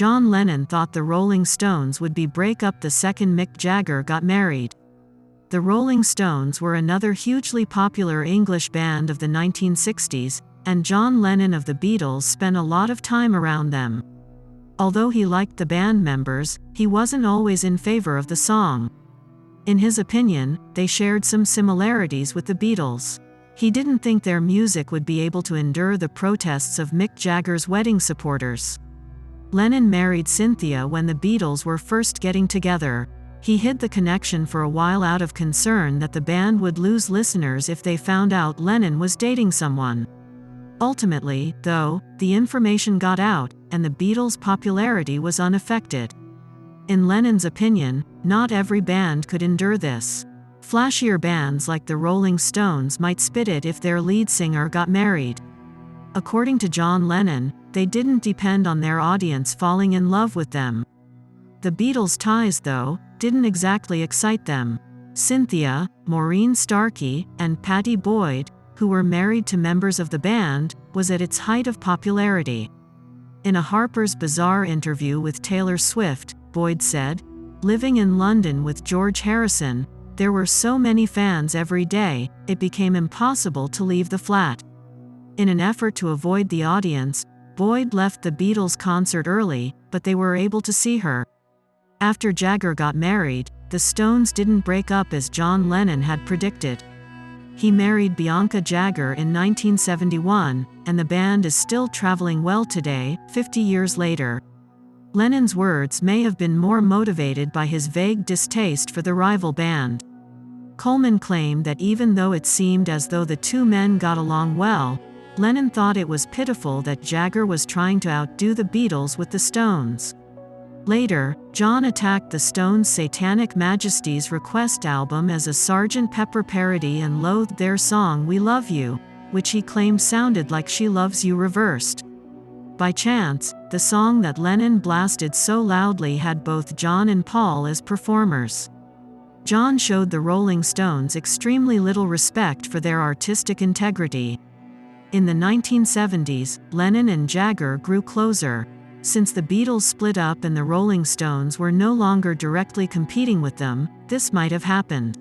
John Lennon thought the Rolling Stones would be break up the second Mick Jagger got married. The Rolling Stones were another hugely popular English band of the 1960s, and John Lennon of the Beatles spent a lot of time around them. Although he liked the band members, he wasn't always in favor of the song. In his opinion, they shared some similarities with the Beatles. He didn't think their music would be able to endure the protests of Mick Jagger's wedding supporters. Lennon married Cynthia when the Beatles were first getting together. He hid the connection for a while out of concern that the band would lose listeners if they found out Lennon was dating someone. Ultimately, though, the information got out, and the Beatles' popularity was unaffected. In Lennon's opinion, not every band could endure this. Flashier bands like the Rolling Stones might spit it if their lead singer got married. According to John Lennon, they didn't depend on their audience falling in love with them. The Beatles' ties, though, didn't exactly excite them. Cynthia, Maureen Starkey, and Pattie Boyd, who were married to members of the band, was at its height of popularity. In a Harper's Bazaar interview with Taylor Swift, Boyd said, "Living in London with George Harrison, there were so many fans every day, it became impossible to leave the flat." In an effort to avoid the audience, Boyd left the Beatles concert early, but they were able to see her. After Jagger got married, the Stones didn't break up as John Lennon had predicted. He married Bianca Jagger in 1971, and the band is still traveling well today, 50 years later. Lennon's words may have been more motivated by his vague distaste for the rival band. Coleman claimed that even though it seemed as though the two men got along well, Lennon thought it was pitiful that Jagger was trying to outdo the Beatles with the Stones. Later, John attacked the Stones' Satanic Majesty's Request album as a Sgt. Pepper parody and loathed their song We Love You, which he claimed sounded like She Loves You reversed. By chance, the song that Lennon blasted so loudly had both John and Paul as performers. John showed the Rolling Stones extremely little respect for their artistic integrity. In the 1970s, Lennon and Jagger grew closer. Since the Beatles split up and the Rolling Stones were no longer directly competing with them, this might have happened.